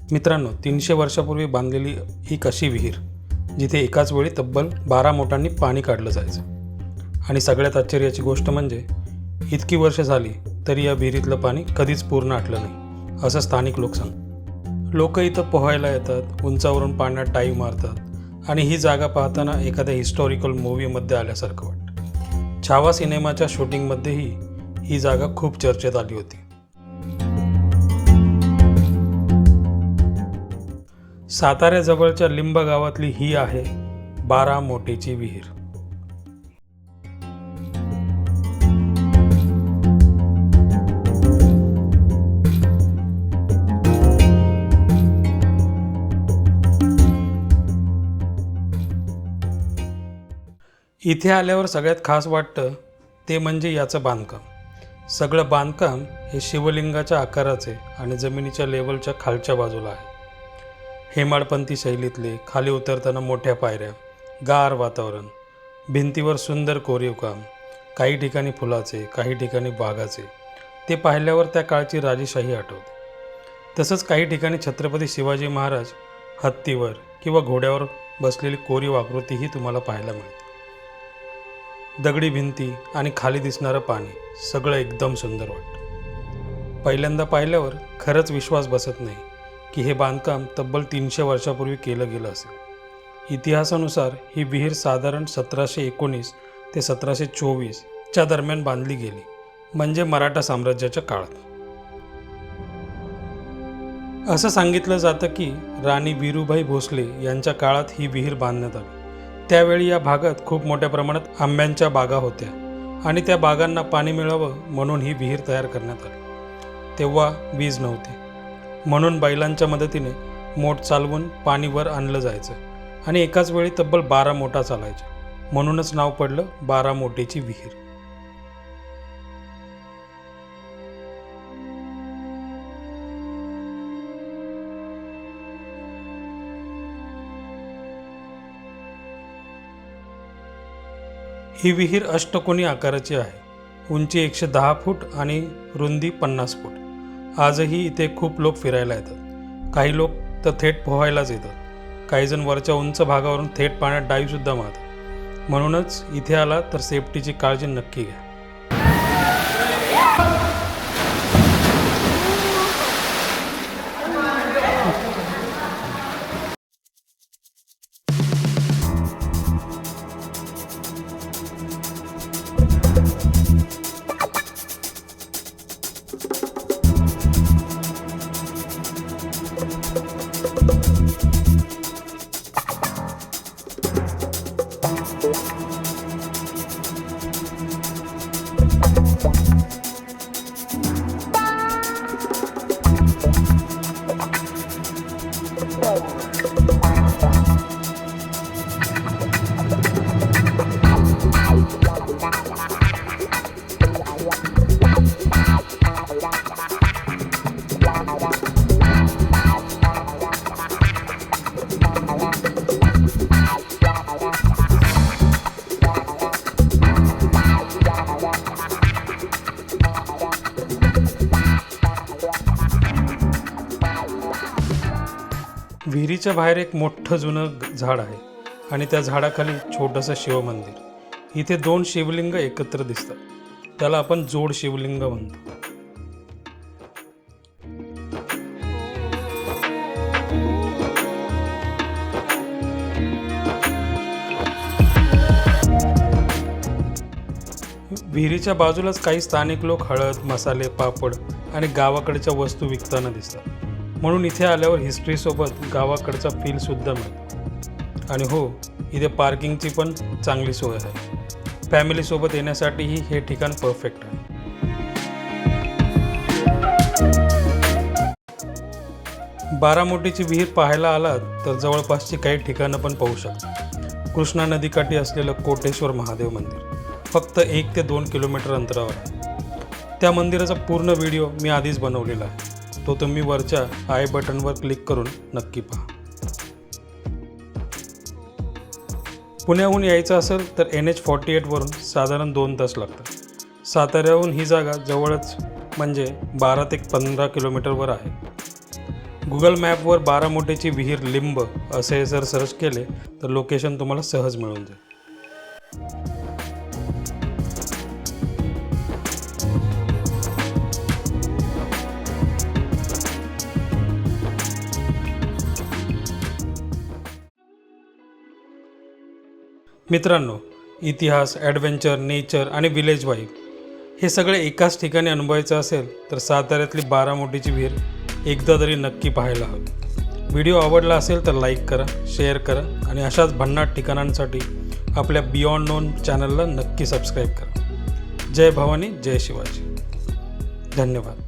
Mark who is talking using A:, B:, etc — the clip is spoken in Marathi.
A: मित्रांनो, 300 वर्षापूर्वी बांधलेली एक अशी विहीर जिथे एकाच वेळी तब्बल 12 मोटांनी पाणी काढलं जायचं। आणि सगळ्यात आश्चर्याची गोष्ट म्हणजे इतकी वर्ष झाली तरी या विहिरीतलं पाणी कधीच पूर्ण आटलं नाही, असं स्थानिक लोक सांगतात। लोक इथं पोहायला येतात, उंचावरून पाण्यात डाईव्ह मारतात आणि ही जागा पाहताना एखाद्या हिस्टॉरिकल मूवीमध्ये आल्यासारखं वाटतं। छावा सिनेमाच्या शूटिंगमध्येही ही जागा खूप चर्चेत आली होती। साताऱ्याजवळच्या लिंब गावातली ही आहे 12 मोटीची विहीर। इथे आल्यावर सगळ्यात खास वाटतं ते म्हणजे याचं बांधकाम। सगळं बांधकाम हे शिवलिंगाच्या आकाराचे आणि जमिनीच्या लेवलच्या खालच्या बाजूला आहे। हेमाडपंथी शैलीतले खाली उतरताना मोठ्या पायऱ्या, गार वातावरण, भिंतीवर सुंदर कोरीव काम, काही ठिकाणी फुलाचे, काही ठिकाणी बागाचे। ते पाहिल्यावर त्या काळची राजेशाही आठवते। तसंच काही ठिकाणी छत्रपती शिवाजी महाराज हत्तीवर किंवा घोड्यावर बसलेली कोरीव आकृतीही तुम्हाला पाहायला मिळते। दगडी भिंती आणि खाली दिसणारं पाणी, सगळं एकदम सुंदर वाटतं। पहिल्यांदा पाहिल्यावर खरंच विश्वास बसत नाही की हे बांधकाम तब्बल 300 वर्षापूर्वी केलं गेलं असेल। इतिहासानुसार ही विहीर साधारण 1719 ते 1724 च्या दरम्यान बांधली गेली, म्हणजे मराठा साम्राज्याच्या काळात। असं सांगितलं जातं की राणी वीरूबाई भोसले यांच्या काळात ही विहीर बांधण्यात आली। त्यावेळी या भागात खूप मोठ्या प्रमाणात आंब्यांच्या बागा होत्या आणि त्या बागांना पाणी मिळावं म्हणून ही विहीर तयार करण्यात आली। तेव्हा वीज नव्हती, म्हणून बैलांच्या मदतीने मोट चालवून पाणी वर आणलं जायचं आणि एकाच वेळी तब्बल 12 मोटा चालायच्या, म्हणूनच नाव पडलं 12 मोटीची विहीर। ही विहीर अष्टकोनी आकाराची आहे। उंची 110 फूट आणि रुंदी 50 फूट। आजही इथे खूप लोक फिरायला येतात। काही लोक तर थेट पोहायलाच येतात। काही जण वरच्या उंच भागावरून थेट पाण्यात डाईव्ह सुद्धा मारतात। म्हणूनच इथे आला तर सेफ्टीची काळजी नक्की घ्या। विहिरीच्या बाहेर एक मोठं जुनं झाड आहे आणि त्या झाडाखाली छोटंसं शिवमंदिर। इथे 2 शिवलिंग एकत्र दिसतात, त्याला आपण जोड शिवलिंग म्हणतो। विहिरीच्या बाजूलाच काही स्थानिक लोक हळद, मसाले, पापड आणि गावाकडच्या वस्तू विकताना दिसतात। म्हणून इथे आल्यावर हिस्ट्रीसोबत गावाकडचा फील सुद्धा मिळतो। आणि हो, इथे पार्किंगची पण चांगली सोय आहे। फॅमिलीसोबत येण्यासाठीही हे ठिकाण परफेक्ट आहे। बारा मोटीची विहीर पाहायला आलात तर जवळपासची काही ठिकाणं पण पाहू शकता। कृष्णा नदीकाठी असलेलं कोटेश्वर महादेव मंदिर फक्त 1 ते 2 किलोमीटर अंतरावर आहे। त्या मंदिराचा पूर्ण व्हिडिओ मी आधीच बनवलेला आहे, तो तुम्ही वरच्या आय बटनवर क्लिक करून नक्की पहा। पुण्याहून यायचं असेल तर NH48 वरून साधारण 2 तास लागतात। साताऱ्याहून ही जागा जवळच म्हणजे 12 ते 15 किलोमीटरवर आहे। गुगल मॅपवर बारामोटेची विहीर लिंब असे जर सर्च केले तर लोकेशन तुम्हाला सहज मिळून जाईल. मित्रांनो, इतिहास, ॲडव्हेंचर, नेचर आणि विलेज वाईब हे सगळे एकाच ठिकाणी अनुभवायचं असेल तर साताऱ्यातली बारामोटीची विहीर एकदा तरी नक्की पाहायला हवी. व्हिडिओ आवडला असेल तर लाईक करा, शेअर करा आणि अशाच भन्नाट ठिकाणांसाठी आपल्या बियॉन्ड नोन चॅनलला नक्की सबस्क्राईब करा. जय भवानी, जय शिवाजी. धन्यवाद.